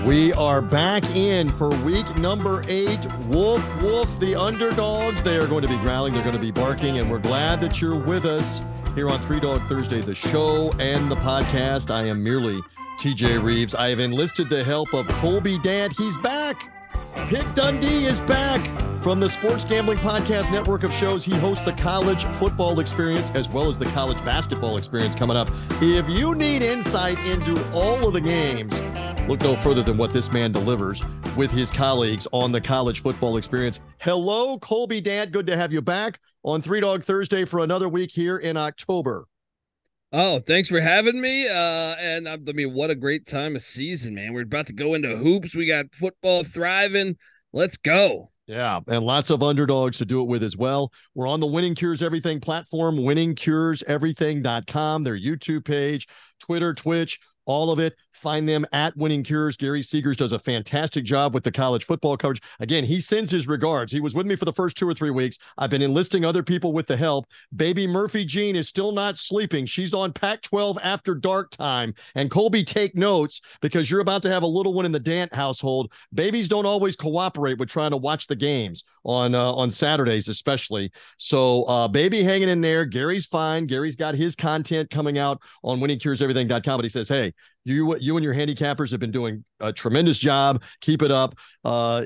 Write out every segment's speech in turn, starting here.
We are back in for week number 8. Woof, woof, the underdogs. They are going to be growling. They're going to be barking, and we're glad that you're with us here on Three Dog Thursday, the show and the podcast. I am merely TJ Rives. I have enlisted the help of Colby Dant. He's back. Pick Dundee is back. From the Sports Gambling Podcast network of shows, he hosts the College Football Experience as well as the College Basketball Experience coming up. If you need insight into all of the games, look no further than what this man delivers with his colleagues on the College Football Experience. Hello, Colby Dant. Good to have you back on Three Dog Thursday for another week here in October. Oh, thanks for having me. And I mean, what a great time of season, man. We're about to go into hoops. We got football thriving. Let's go. Yeah, and lots of underdogs to do it with as well. We're on the Winning Cures Everything platform, winningcureseverything.com, their YouTube page, Twitter, Twitch, all of it. Find them at Winning Cures. Gary Seegers does a fantastic job with the college football coverage. Again, he sends his regards. He was with me for the first 2 or 3 weeks. I've been enlisting other people with the help. Baby Murphy Jean is still not sleeping. She's on Pac-12 after dark time. And Colby, take notes because you're about to have a little one in the Dant household. Babies don't always cooperate with trying to watch the games on Saturdays especially. So baby hanging in there. Gary's fine. Gary's got his content coming out on winningcureseverything.com. But he says, hey, you and your handicappers have been doing a tremendous job. Keep it up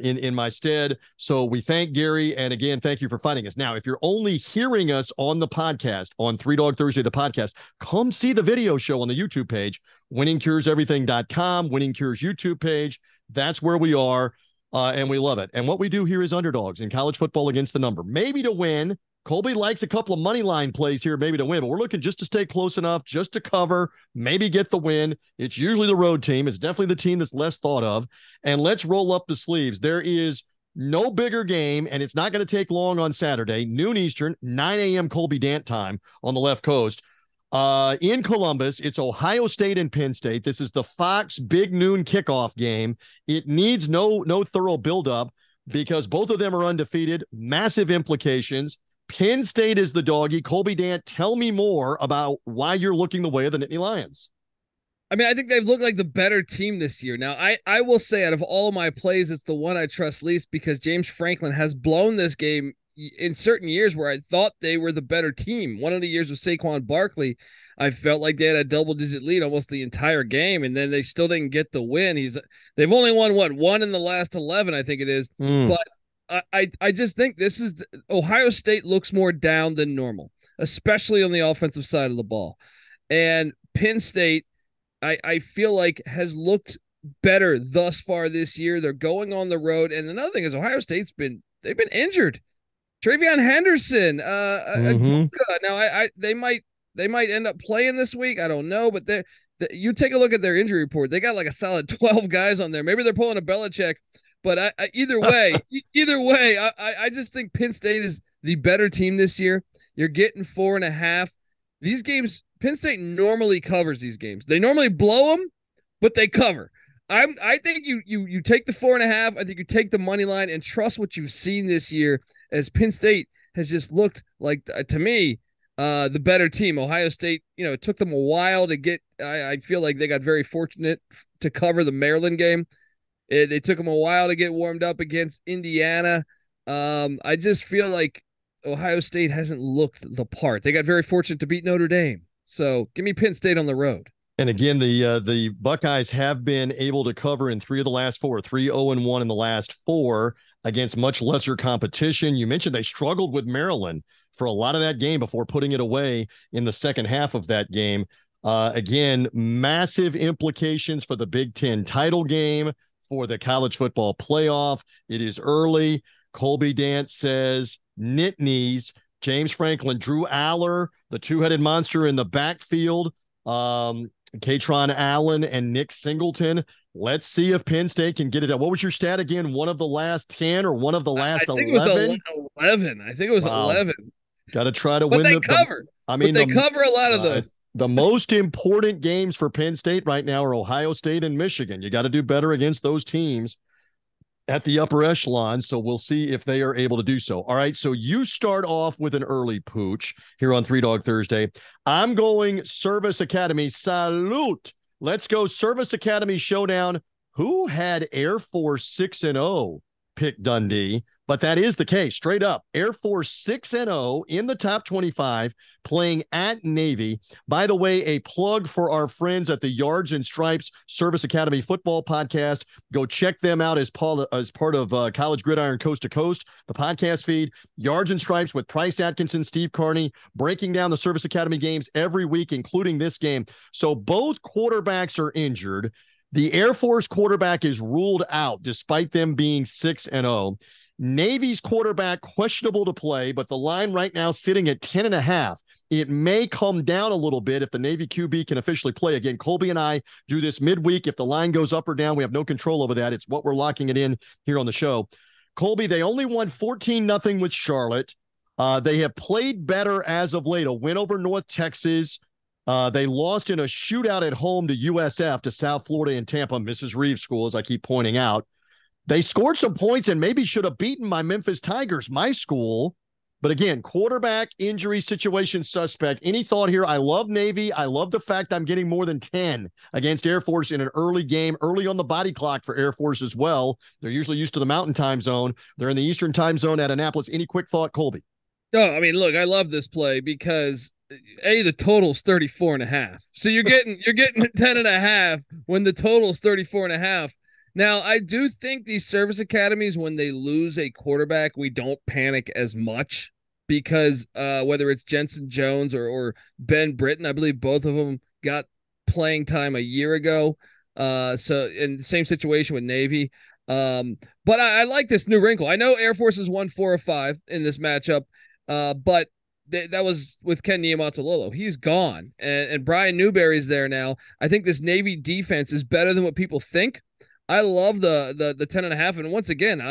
in my stead. So we thank Gary. And again, thank you for finding us. Now, if you're only hearing us on the podcast, on Three Dog Thursday, the podcast, come see the video show on the YouTube page, winningcureseverything.com, Winning Cures YouTube page. That's where we are. And we love it. And what we do here is underdogs in college football against the number, maybe to win. Colby likes a couple of money line plays here, maybe to win, but we're looking just to stay close enough, just to cover, maybe get the win. It's usually the road team. It's definitely the team that's less thought of. And let's roll up the sleeves. There is no bigger game, and it's not going to take long on Saturday, noon Eastern, 9 a.m. Colby Dant time on the left coast. In Columbus, it's Ohio State and Penn State. This is the Fox big noon kickoff game. It needs no thorough buildup because both of them are undefeated. Massive implications. Penn State is the doggy. Colby Dant, tell me more about why you're looking the way of the Nittany Lions. I mean, I think they've looked like the better team this year. Now, I will say out of all of my plays, it's the one I trust least because James Franklin has blown this game in certain years where I thought they were the better team. One of the years with Saquon Barkley, I felt like they had a double-digit lead almost the entire game, and then they still didn't get the win. They've only won, one in the last 11, I think it is. But I just think this is Ohio State looks more down than normal, especially on the offensive side of the ball. And Penn State, I feel like has looked better thus far this year. They're going on the road. And another thing is Ohio State's they've been injured. Travion Henderson, now they might end up playing this week. I don't know, but you take a look at their injury report. They got like a solid 12 guys on there. Maybe they're pulling a Belichick. But either way, I just think Penn State is the better team this year. You're getting 4.5. These games, Penn State normally covers these games. They normally blow them, but they cover. I think you take the 4.5. I think you take the money line and trust what you've seen this year as Penn State has just looked like, to me, the better team. Ohio State, it took them a while to get. I feel like they got very fortunate to cover the Maryland game. They took them a while to get warmed up against Indiana. I just feel like Ohio State hasn't looked the part. They got very fortunate to beat Notre Dame. So give me Penn State on the road. And again, the Buckeyes have been able to cover in 3 of the last 4, 3-0-1 in the last 4 against much lesser competition. You mentioned they struggled with Maryland for a lot of that game before putting it away in the second half of that game. Again, massive implications for the Big Ten title game, for the college football playoff. It is early. Colby Dant says Nittany's, James Franklin, Drew Aller, the two-headed monster in the backfield, Katron Allen and Nick Singleton. Let's see if Penn State can get it out. What was your stat again? One of the last 10 or one of the last 11? I think it was 11. I think it was 11. Got to try to win. They cover. They cover a lot of those. The most important games for Penn State right now are Ohio State and Michigan. You got to do better against those teams at the upper echelon, so we'll see if they are able to do so. All right, so you start off with an early pooch here on Three Dog Thursday. I'm going Service Academy. Salute. Let's go Service Academy Showdown. who had Air Force 6-0 pick Dundee, but that is the case. Straight up, Air Force 6-0 in the top 25, playing at Navy. By the way, a plug for our friends at the Yards and Stripes Service Academy Football Podcast. Go check them out as part of College Gridiron Coast to Coast, the podcast feed. Yards and Stripes with Price Atkinson, Steve Carney, breaking down the Service Academy games every week, including this game. So both quarterbacks are injured. The Air Force quarterback is ruled out despite them being 6-0. Navy's quarterback questionable to play, but the line right now sitting at 10.5. It may come down a little bit if the Navy QB can officially play. Again, Colby and I do this midweek. If the line goes up or down, we have no control over that. It's what we're locking it in here on the show. Colby, they only won 14-0 with Charlotte. They have played better as of late. A win over North Texas. They lost in a shootout at home to USF, to South Florida and Tampa, Mrs. Rives school, as I keep pointing out. They scored some points and maybe should have beaten my Memphis Tigers, my school. But again, quarterback injury situation suspect. Any thought here? I love Navy. I love the fact I'm getting more than 10 against Air Force in an early game, early on the body clock for Air Force as well. They're usually used to the Mountain Time Zone. They're in the Eastern Time Zone at Annapolis. Any quick thought, Colby? No, I mean, look, I love this play because the total's 34.5. So you're getting 10.5 when the total's 34.5. Now, I do think these service academies, when they lose a quarterback, we don't panic as much because whether it's Jensen Jones or Ben Britton, I believe both of them got playing time a year ago. So in the same situation with Navy. But I like this new wrinkle. I know Air Force has won 4 or 5 in this matchup, but that was with Ken Niumatalolo. He's gone, and Brian Newberry's there now. I think this Navy defense is better than what people think. I love the 10.5, and once again,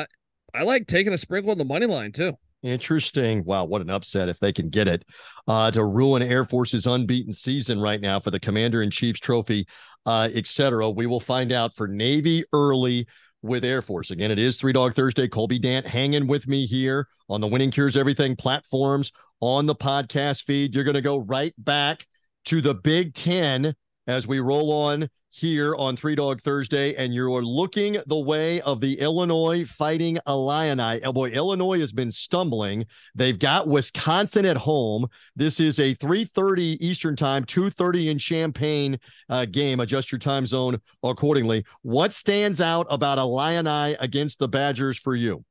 I like taking a sprinkle on the money line too. Interesting. Wow, what an upset if they can get it to ruin Air Force's unbeaten season right now for the Commander-in-Chief's trophy, etc. We will find out for Navy early with Air Force. Again, it is 3 Dog Thursday. Colby Dant hanging with me here on the Winning Cures Everything platforms on the podcast feed. You're going to go right back to the Big Ten as we roll on here on 3 Dog Thursday, and you're looking the way of the Illinois Fighting Illini. Oh boy, Illinois has been stumbling. They've got Wisconsin at home. This is a 3:30 Eastern time, 2:30 in Champaign game. Adjust your time zone accordingly. What stands out about Illini against the Badgers for you?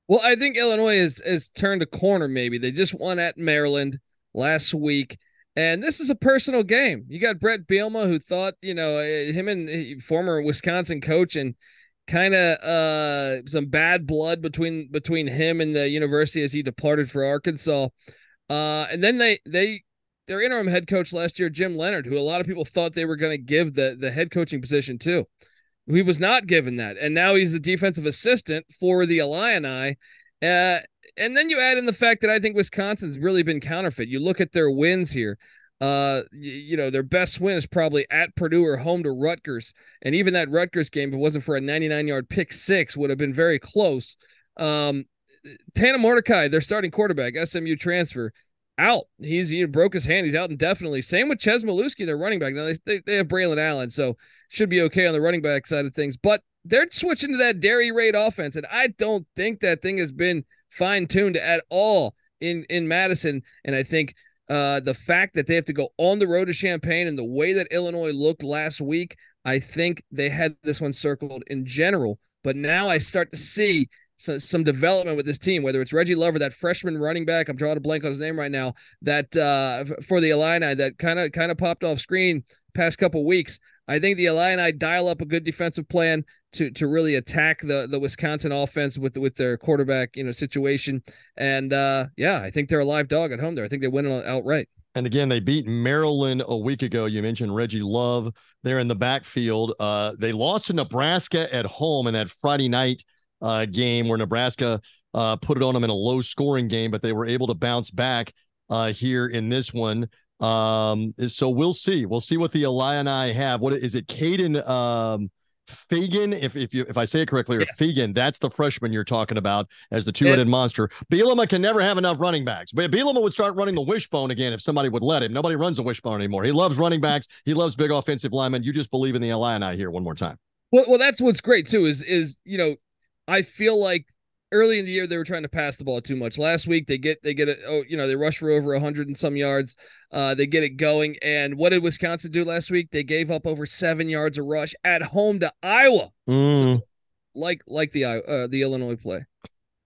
Well, I think Illinois has turned a corner maybe. They just won at Maryland last week. And this is a personal game. You got Brett Bielema, who thought, him and former Wisconsin coach, and kind of some bad blood between him and the university as he departed for Arkansas. And then their interim head coach last year, Jim Leonard, who a lot of people thought they were going to give the head coaching position to. He was not given that. And now he's the defensive assistant for the Illini. And then you add in the fact that I think Wisconsin's really been counterfeit. You look at their wins here. Their best win is probably at Purdue or home to Rutgers. And even that Rutgers game, if it wasn't for a 99-yard pick six, would have been very close. Tana Mordecai, their starting quarterback, SMU transfer, out. He broke his hand. He's out indefinitely. Same with Ches Maluski, their running back. Now they have Braylon Allen, so should be okay on the running back side of things. But they're switching to that Derry Raid offense, and I don't think that thing has been fine-tuned at all in Madison. And I think the fact that they have to go on the road to Champaign and the way that Illinois looked last week, I think they had this one circled in general. But now I start to see some development with this team, whether it's Reggie Lover, that freshman running back, I'm drawing a blank on his name right now, that for the Illini that kind of popped off screen past couple weeks. I think the Illini dial up a good defensive plan to really attack the Wisconsin offense with their quarterback situation. And I think they're a live dog at home there. I think they win it outright. And again, they beat Maryland a week ago. You mentioned Reggie Love there in the backfield. They lost to Nebraska at home in that Friday night game where Nebraska put it on them in a low scoring game, but they were able to bounce back here in this one. So we'll see. We'll see what the Illini have. What is it? Caden Fagan, if I say it correctly, or yes. Fagan, that's the freshman you're talking about as the two-headed monster. Bielema can never have enough running backs. But Bielema would start running the wishbone again if somebody would let him. Nobody runs the wishbone anymore. He loves running backs. He loves big offensive linemen. You just believe in the Illini here one more time. Well, that's what's great too. I feel like early in the year they were trying to pass the ball too much. Last week they get it. Oh, they rush for over 100 and some yards. They get it going. And what did Wisconsin do last week? They gave up over 7 yards a rush at home to Iowa. So like the Illinois play.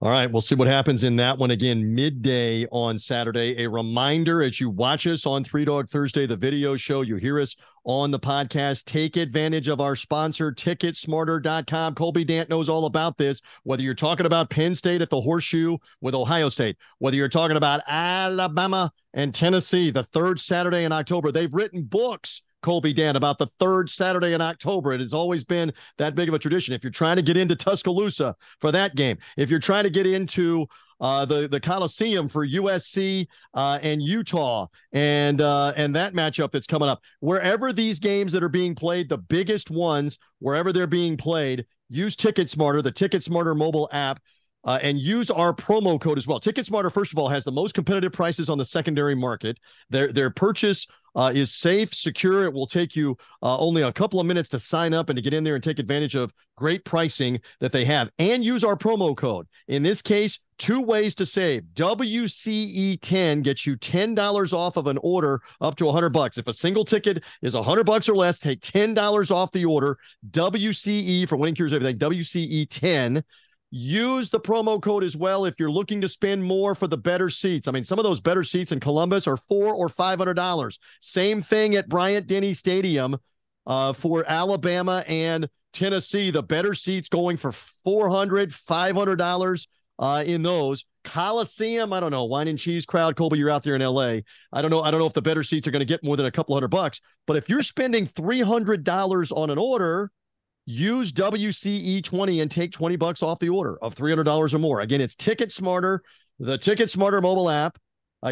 All right, we'll see what happens in that one again midday on Saturday. A reminder, as you watch us on Three Dog Thursday, the video show, you hear us on the podcast, take advantage of our sponsor, TicketSmarter.com. Colby Dant knows all about this, whether you're talking about Penn State at the Horseshoe with Ohio State, whether you're talking about Alabama and Tennessee, the third Saturday in October. They've written books, Colby Dant, about the third Saturday in October. It has always been that big of a tradition. If you're trying to get into Tuscaloosa for that game, if you're trying to get into the Coliseum for USC and Utah and that matchup that's coming up, wherever these games that are being played, the biggest ones, wherever they're being played, use TicketSmarter, the TicketSmarter mobile app. And use our promo code as well. TicketSmarter, first of all, has the most competitive prices on the secondary market. Their purchase is safe, secure. It will take you only a couple of minutes to sign up and to get in there and take advantage of great pricing that they have. And use our promo code. In this case, 2 ways to save. WCE10 gets you $10 off of an order up to $100. If a single ticket is $100 or less, take $10 off the order. WCE for Winning Cures Everything. WCE10. Use the promo code as well if you're looking to spend more for the better seats. I mean, some of those better seats in Columbus are $400 or $500. Same thing at Bryant-Denny Stadium for Alabama and Tennessee. The better seats going for $400, $500 in those. Coliseum, I don't know, wine and cheese crowd. Colby, you're out there in LA. I don't know if the better seats are going to get more than a couple $100. But if you're spending $300 on an order, use WCE20 and take $20 off the order of $300 or more. Again, it's TicketSmarter, the TicketSmarter mobile app.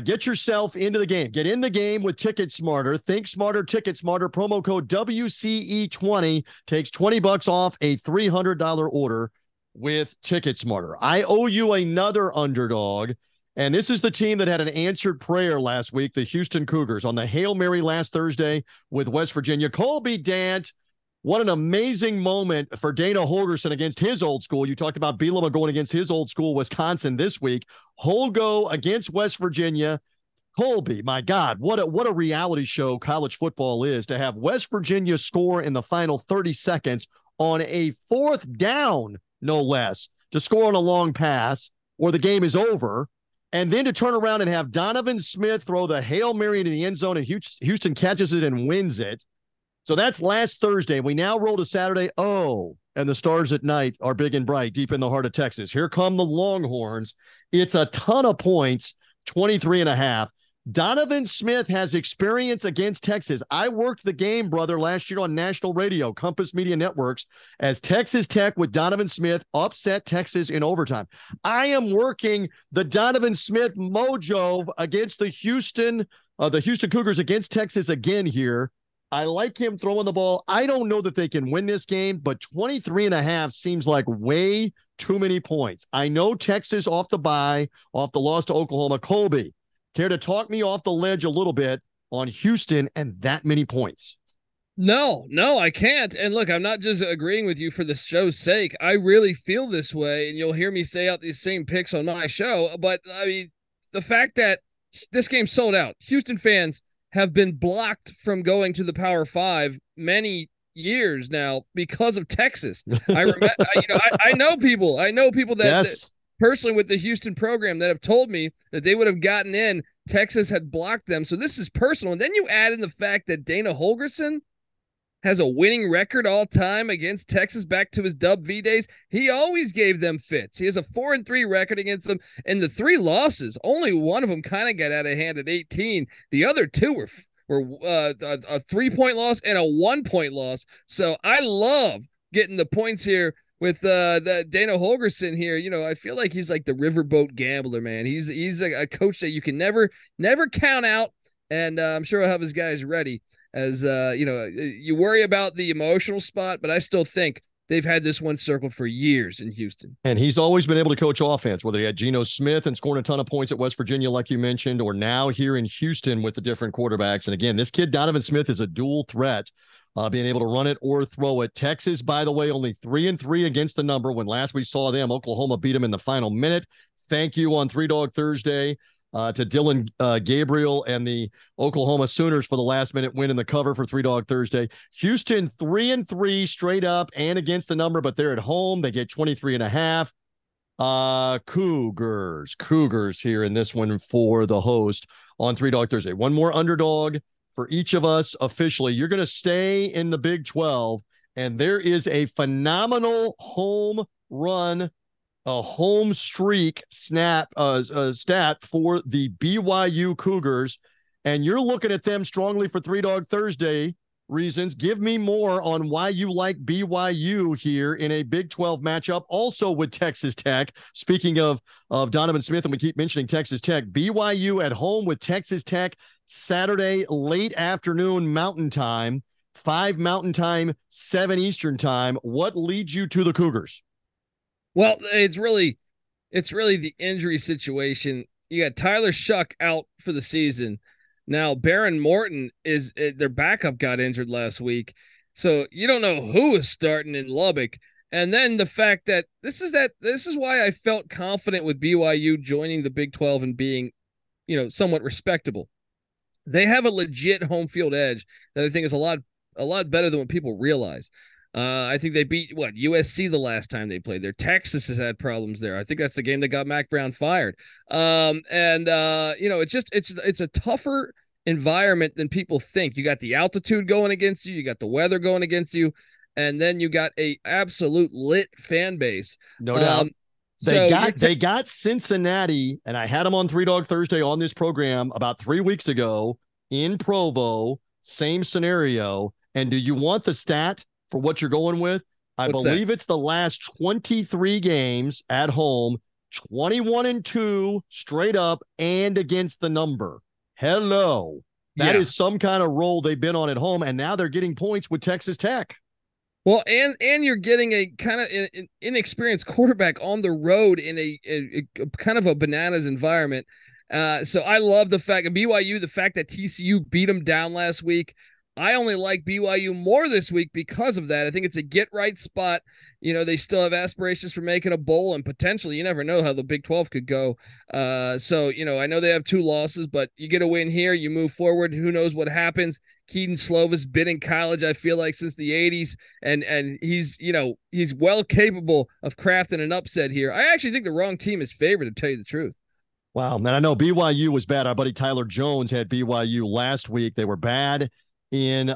Get yourself into the game. Get in the game with TicketSmarter. Think smarter, TicketSmarter. Promo code WCE20 takes $20 off a $300 order with TicketSmarter. I owe you another underdog, and this is the team that had an answered prayer last week, the Houston Cougars, on the Hail Mary last Thursday with West Virginia. Colby Dant, what an amazing moment for Dana Holgorsen against his old school. You talked about Bielema going against his old school, Wisconsin, this week. Holgo against West Virginia. Colby, my God, what a reality show college football is, to have West Virginia score in the final 30 seconds on a 4th down, no less, to score on a long pass, or the game is over, and then to turn around and have Donovan Smith throw the Hail Mary into the end zone, and Houston catches it and wins it. So that's last Thursday. We now roll to Saturday. Oh, and the stars at night are big and bright deep in the heart of Texas. Here come the Longhorns. It's a ton of points, 23.5. Donovan Smith has experience against Texas. I worked the game, brother, last year on national radio, Compass Media Networks, as Texas Tech with Donovan Smith upset Texas in overtime. I am working the Donovan Smith mojo against the Houston Cougars against Texas again here. I like him throwing the ball. I don't know that they can win this game, but 23.5 seems like way too many points. I know Texas off the bye, off the loss to Oklahoma. Colby, care to talk me off the ledge a little bit on Houston and that many points? No, I can't. And look, I'm not just agreeing with you for the show's sake. I really feel this way, and you'll hear me say out these same picks on my show. But, I mean, the fact that this game sold out, Houston fans have been blocked from going to the Power 5 many years now because of Texas. I remember, I know people that, yes, that personally with the Houston program that have told me that they would have gotten in. Texas had blocked them. So this is personal. And then you add in the fact that Dana Holgorsen has a winning record all time against Texas back to his Dub V days. He always gave them fits. He has a 4-3 record against them. And the 3 losses, only one of them kind of got out of hand at 18. The other 2 were a 3-point loss and a 1-point loss. So I love getting the points here with the Dana Holgorsen here. I feel like he's like the riverboat gambler, man. He's a coach that you can never count out. And I'm sure he'll have his guys ready. As you worry about the emotional spot, but I still think they've had this one circled for years in Houston. And he's always been able to coach offense, whether he had Geno Smith and scoring a ton of points at West Virginia, like you mentioned, or now here in Houston with the different quarterbacks. And again, this kid, Donovan Smith, is a dual threat being able to run it or throw it. Texas, by the way, only 3-3 against the number. When last we saw them, Oklahoma beat them in the final minute. Thank you on Three Dog Thursday to Dylan Gabriel and the Oklahoma Sooners for the last minute win in the cover for Three Dog Thursday. Houston 3-3 straight up and against the number, but they're at home. They get 23.5. Cougars here in this one for the host on Three Dog Thursday. One more underdog for each of us officially. You're going to stay in the Big 12, and there is a phenomenal home run, a home streak stat for the BYU Cougars, and you're looking at them strongly for Three Dog Thursday reasons. Give me more on why you like BYU here in a Big 12 matchup, also with Texas Tech. Speaking of Donovan Smith, and we keep mentioning Texas Tech, BYU at home with Texas Tech Saturday, late afternoon Mountain Time, 5 Mountain Time, 7 Eastern Time. What leads you to the Cougars? Well, it's really the injury situation. You got Tyler Shuck out for the season. Now, Baron Morton their backup got injured last week. So you don't know who is starting in Lubbock. And then the fact that this is why I felt confident with BYU joining the Big 12 and being, somewhat respectable. They have a legit home field edge that I think is a lot better than what people realize. I think they beat USC the last time they played there. Texas has had problems there. I think that's the game that got Mac Brown fired. It's a tougher environment than people think. You got the altitude going against you, you got the weather going against you, and then you got a absolute lit fan base. No doubt. They got Cincinnati, and I had them on Three Dog Thursday on this program about 3 weeks ago in Provo. Same scenario. And do you want the stat for what you're going with? I believe it's the last 23 games at home, 21-2 straight up and against the number. Hello. That is some kind of roll they've been on at home, and now they're getting points with Texas Tech. Well, and you're getting a kind of an inexperienced quarterback on the road in a kind of a bananas environment. So I love the fact of BYU, the fact that TCU beat them down last week. I only like BYU more this week because of that. I think it's a get-right spot. They still have aspirations for making a bowl, and potentially, you never know how the Big 12 could go. So I know they have 2 losses, but you get a win here, you move forward. Who knows what happens? Keaton Slovis been in college, I feel like, since the 80s, and he's well capable of crafting an upset here. I actually think the wrong team is favored, to tell you the truth. Wow, man, I know BYU was bad. Our buddy Tyler Jones had BYU last week. They were bad in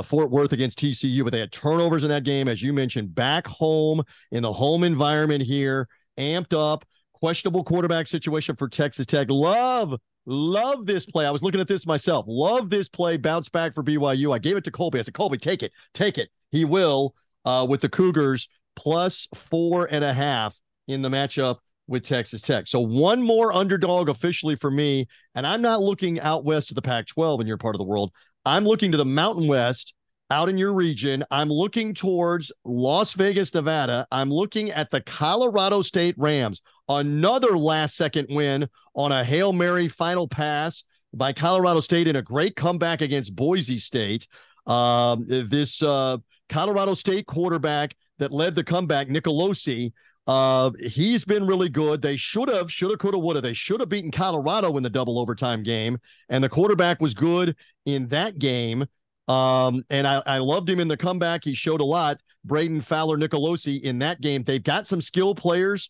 Fort Worth against TCU, but they had turnovers in that game, as you mentioned, back home in the home environment here, amped up, questionable quarterback situation for Texas Tech. Love this play. I was looking at this myself. Love this play, bounce back for BYU. I gave it to Colby. I said, Colby, take it. He will with the Cougars plus 4.5 in the matchup with Texas Tech. So one more underdog officially for me, and I'm not looking out west to the Pac-12 in your part of the world. I'm looking to the Mountain West out in your region. I'm looking towards Las Vegas, Nevada. I'm looking at the Colorado State Rams. Another last-second win on a Hail Mary final pass by Colorado State in a great comeback against Boise State. This Colorado State quarterback that led the comeback, Nicolosi, he's been really good. They shoulda, coulda, woulda. They should have beaten Colorado in the double overtime game, and the quarterback was good in that game. And I loved him in the comeback. He showed a lot. Braden Fowler, Nicolosi in that game. They've got some skill players.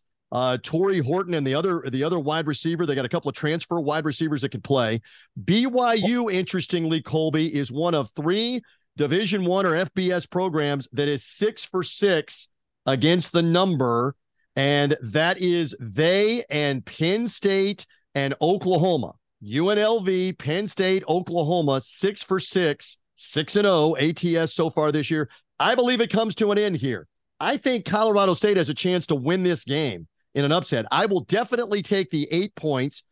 Torrey Horton and the other wide receiver. They got a couple of transfer wide receivers that can play. BYU, interestingly, Colby, is one of 3 Division I or FBS programs that is 6 for 6 against the number. And that is they and Penn State and Oklahoma. UNLV, Penn State, Oklahoma, 6 for 6, 6-0 ATS so far this year. I believe it comes to an end here. I think Colorado State has a chance to win this game in an upset. I will definitely take the 8 points.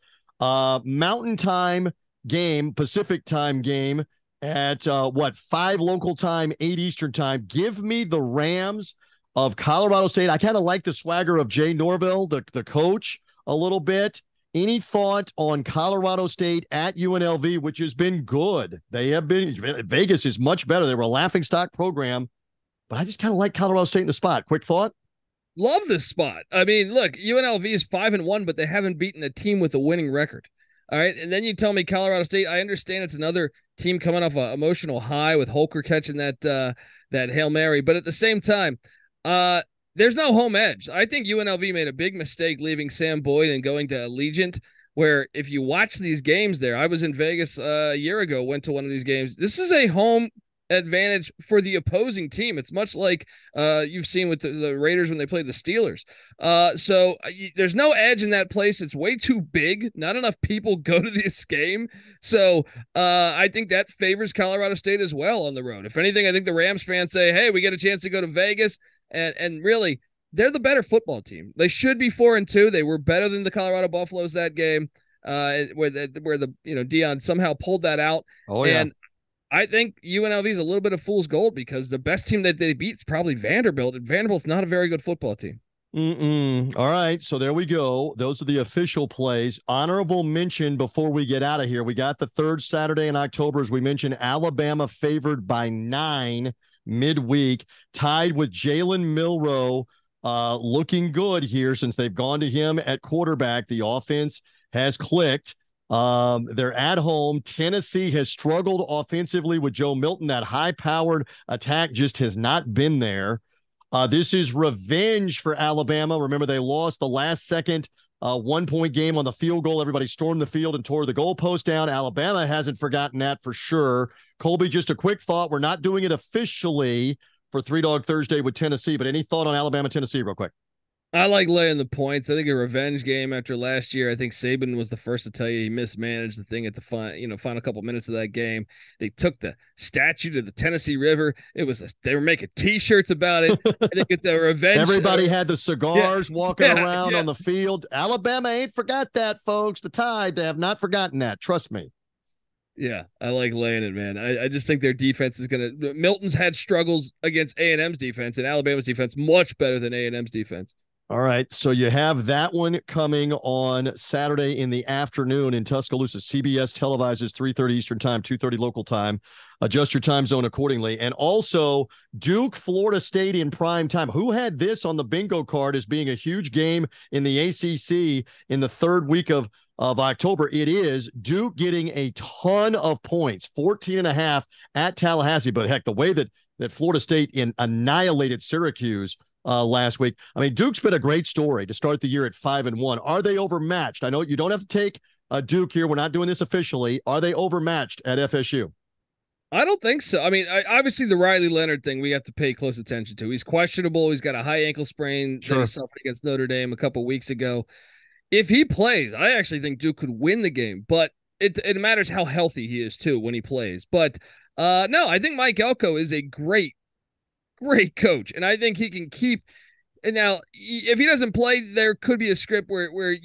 Mountain Time game, Pacific Time game at 5 local time, 8 Eastern time. Give me the Rams of Colorado State. I kind of like the swagger of Jay Norvell, the coach, a little bit. Any thought on Colorado State at UNLV, which has been good? Vegas is much better. They were a laughingstock program, but I just kind of like Colorado State in the spot. Quick thought? Love this spot. I mean, look, UNLV is 5-1, but they haven't beaten a team with a winning record. All right. And then you tell me Colorado State, I understand it's another team coming off an emotional high with Holker catching that Hail Mary. But at the same time, there's no home edge. I think UNLV made a big mistake leaving Sam Boyd and going to Allegiant, where if you watch these games there, I was in Vegas a year ago, went to one of these games. This is a home advantage for the opposing team. It's much like you've seen with the Raiders when they played the Steelers. So there's no edge in that place. It's way too big. Not enough people go to this game. So I think that favors Colorado State as well on the road. If anything, I think the Rams fans say, hey, we get a chance to go to Vegas. And really, they're the better football team. They should be 4-2. They were better than the Colorado Buffaloes that game, where the Deion somehow pulled that out. Oh yeah. And I think UNLV is a little bit of fool's gold because the best team that they beat is probably Vanderbilt, and Vanderbilt's not a very good football team. All right, so there we go. Those are the official plays. Honorable mention before we get out of here. We got the third Saturday in October, as we mentioned, Alabama favored by 9 midweek, tied with Jalen Milroe, looking good here since they've gone to him at quarterback. The offense has clicked. They're at home. Tennessee has struggled offensively with Joe Milton. That high-powered attack just has not been there. This is revenge for Alabama. Remember, they lost the last-second 1-point game on the field goal. Everybody stormed the field and tore the goalpost down. Alabama hasn't forgotten that for sure. Colby, just a quick thought. We're not doing it officially for Three Dog Thursday with Tennessee, but any thought on Alabama-Tennessee real quick? I like laying the points. I think a revenge game after last year. I think Saban was the first to tell you he mismanaged the thing at the final couple minutes of that game. They took the statue to the Tennessee River. They were making T-shirts about it. I think it's the revenge. Everybody had the cigars walking around on the field. Alabama ain't forgot that, folks. The Tide, they have not forgotten that. Trust me. Yeah, I like laying it, man. I just think their defense is going to – Milton's had struggles against A&M's defense, and Alabama's defense much better than A&M's defense. All right, so you have that one coming on Saturday in the afternoon in Tuscaloosa. CBS televises 3:30 Eastern time, 2:30 local time. Adjust your time zone accordingly. And also Duke, Florida State in prime time. Who had this on the bingo card as being a huge game in the ACC in the third week of October? It is Duke getting a ton of points, 14.5 at Tallahassee. But heck, the way that Florida State annihilated Syracuse last week. I mean, Duke's been a great story to start the year at 5-1. Are they overmatched? I know you don't have to take Duke here. We're not doing this officially. Are they overmatched at FSU? I don't think so. I mean, obviously the Riley Leonard thing we have to pay close attention to. He's questionable. He's got a high ankle sprain that he suffered against Notre Dame a couple weeks ago. If he plays, I actually think Duke could win the game, but it matters how healthy he is too when he plays. But no, I think Mike Elko is a great coach, and I think he can keep. And now, if he doesn't play, there could be a script where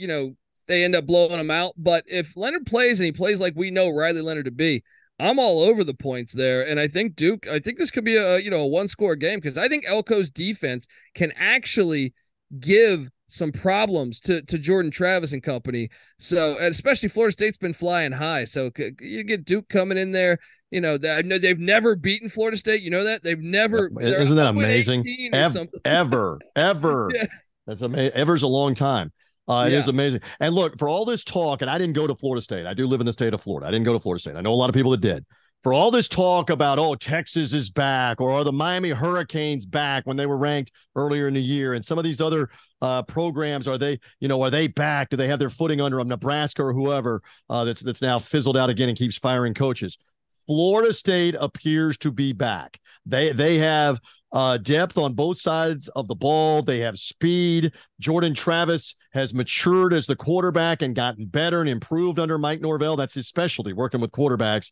they end up blowing him out. But if Leonard plays and he plays like we know Riley Leonard to be, I'm all over the points there. And I think Duke, I think this could be a one-score game because I think Elko's defense can actually give some problems to Jordan Travis and company. So, and especially Florida State's been flying high. So you get Duke coming in there. I know they've never beaten Florida State. You know that they've never. Isn't that amazing? Ever. Yeah. That's amazing. Ever's a long time. It is amazing. And look, for all this talk, and I didn't go to Florida State. I do live in the state of Florida. I didn't go to Florida State. I know a lot of people that did. For all this talk about, Texas is back, or are the Miami Hurricanes back when they were ranked earlier in the year, and some of these other programs, are they back? Do they have their footing under them? Nebraska or whoever that's now fizzled out again and keeps firing coaches. Florida State appears to be back. They have depth on both sides of the ball. They have speed. Jordan Travis has matured as the quarterback and gotten better and improved under Mike Norvell. That's his specialty, working with quarterbacks.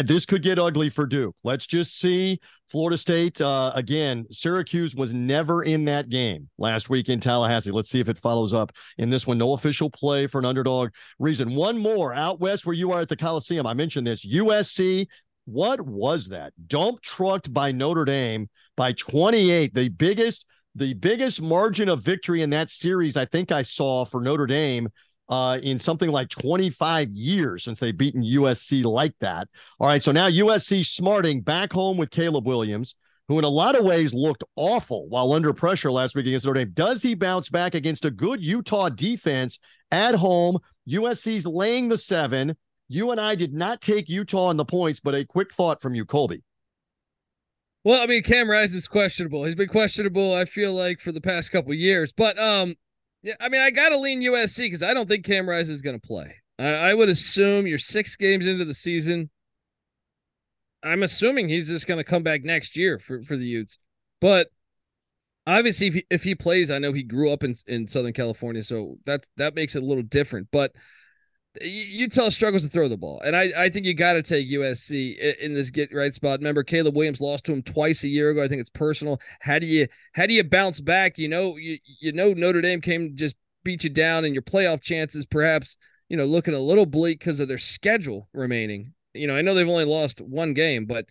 This could get ugly for Duke. Let's just see. Florida State, again, Syracuse was never in that game last week in Tallahassee. Let's see if it follows up in this one. No official play for an underdog reason. One more out west where you are at the Coliseum. I mentioned this. USC, what was that? Dump trucked by Notre Dame by 28. The biggest margin of victory in that series I think I saw for Notre Dame in something like 25 years since they've beaten USC like that. All right, so now USC smarting back home with Caleb Williams, who in a lot of ways looked awful while under pressure last week against Notre Dame. Does he bounce back against a good Utah defense at home? USC's laying the 7. You and I did not take Utah on the points, but a quick thought from you, Colby. Well, I mean, Cam Rice is questionable. He's been questionable, I feel like, for the past couple of years. But yeah, I mean, I gotta lean USC because I don't think Cam Rice is gonna play. I would assume you're 6 games into the season. I'm assuming he's just gonna come back next year for the Utes. But obviously, if he plays, I know he grew up in Southern California, so that makes it a little different. But Utah struggles to throw the ball, and I think you got to take USC in this get right spot. Remember, Caleb Williams lost to him twice a year ago. I think it's personal. How do you bounce back? You know Notre Dame came just beat you down, and your playoff chances perhaps looking a little bleak because of their schedule remaining. I know they've only lost 1 game, but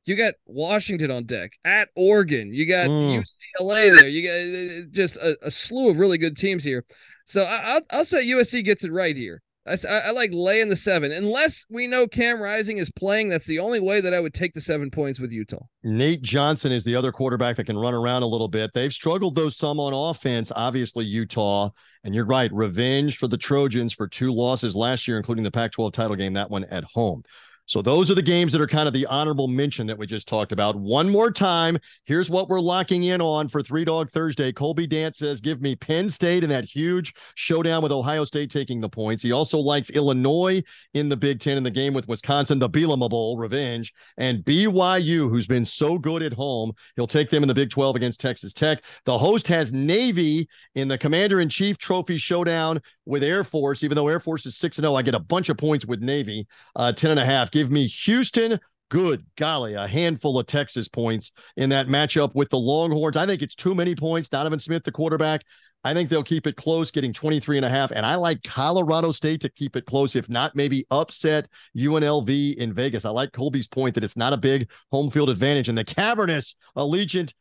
you got Washington on deck at Oregon. You got UCLA there. You got just a slew of really good teams here. So I'll say USC gets it right here. I like laying the 7. Unless we know Cam Rising is playing, that's the only way that I would take the 7 points with Utah. Nate Johnson is the other quarterback that can run around a little bit. They've struggled, though, some on offense, obviously, Utah. And you're right, revenge for the Trojans for 2 losses last year, including the Pac-12 title game, that one at home. So those are the games that are kind of the honorable mention that we just talked about. One more time, here's what we're locking in on for Three Dog Thursday. Colby Dant says, give me Penn State in that huge showdown with Ohio State taking the points. He also likes Illinois in the Big Ten in the game with Wisconsin, the Bielema Bowl, revenge, and BYU, who's been so good at home. He'll take them in the Big 12 against Texas Tech. The host has Navy in the Commander-in-Chief Trophy showdown with Air Force. Even though Air Force is 6-0, I get a bunch of points with Navy, 10.5. Give me Houston. Good golly, a handful of Texas points in that matchup with the Longhorns. I think it's too many points. Donovan Smith, the quarterback. I think they'll keep it close, getting 23.5. And I like Colorado State to keep it close, if not maybe upset UNLV in Vegas. I like Colby's point that it's not a big home field advantage. And the cavernous Allegiant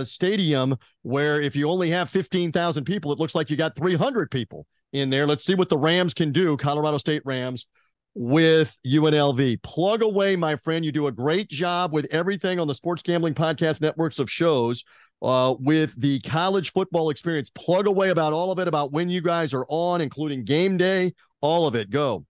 Stadium, where if you only have 15,000 people, it looks like you got 300 people in there. Let's see what the Rams can do, Colorado State Rams, with UNLV. Plug away, my friend. You do a great job with everything on the Sports Gambling Podcast networks of shows with the college football experience. Plug away about all of it, about when you guys are on, including game day, all of it. Go.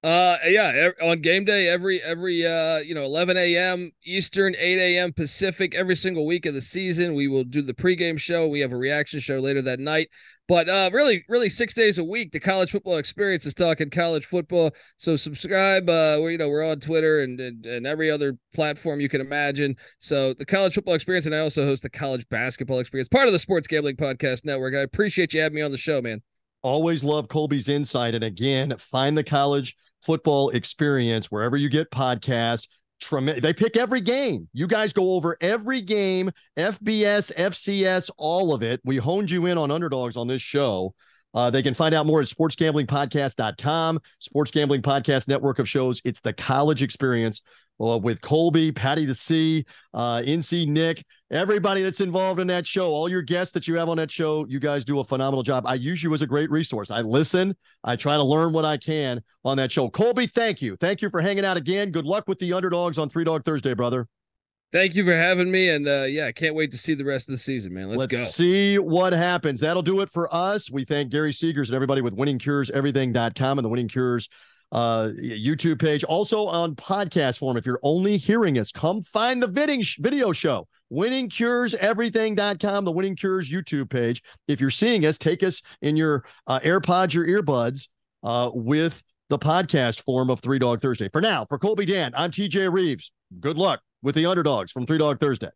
Yeah, on game day, every 11 a.m. Eastern, 8 a.m. Pacific, every single week of the season. We will do the pregame show. We have a reaction show later that night. But really 6 days a week, the college football experience is talking college football. So subscribe. We're on Twitter and every other platform you can imagine. So the college football experience, and I also host the college basketball experience, part of the Sports Gambling Podcast Network. I appreciate you having me on the show, man. Always love Colby's insight. And again, find the college football experience wherever you get podcasts. They pick every game. You guys go over every game, FBS, FCS, all of it. We honed you in on underdogs on this show. They can find out more at sportsgamblingpodcast.com, Sports Gambling Podcast Network of shows. It's the college experience with Colby, Patty the C, NC Nick, everybody that's involved in that show, all your guests that you have on that show. You guys do a phenomenal job. I use you as a great resource. I listen. I try to learn what I can on that show. Colby, thank you. Thank you for hanging out again. Good luck with the underdogs on Three Dog Thursday, brother. Thank you for having me. And I can't wait to see the rest of the season, man. Let's go. See what happens. That'll do it for us. We thank Gary Seegers and everybody with winningcureseverything.com and the Winning Cures YouTube page. Also on podcast form, if you're only hearing us, come find the video show. winningcureseverything.com, the Winning Cures YouTube page. If you're seeing us, take us in your AirPods, your earbuds, with the podcast form of Three Dog Thursday. For now, for Colby Dant, I'm TJ Rives. Good luck with the underdogs from Three Dog Thursday.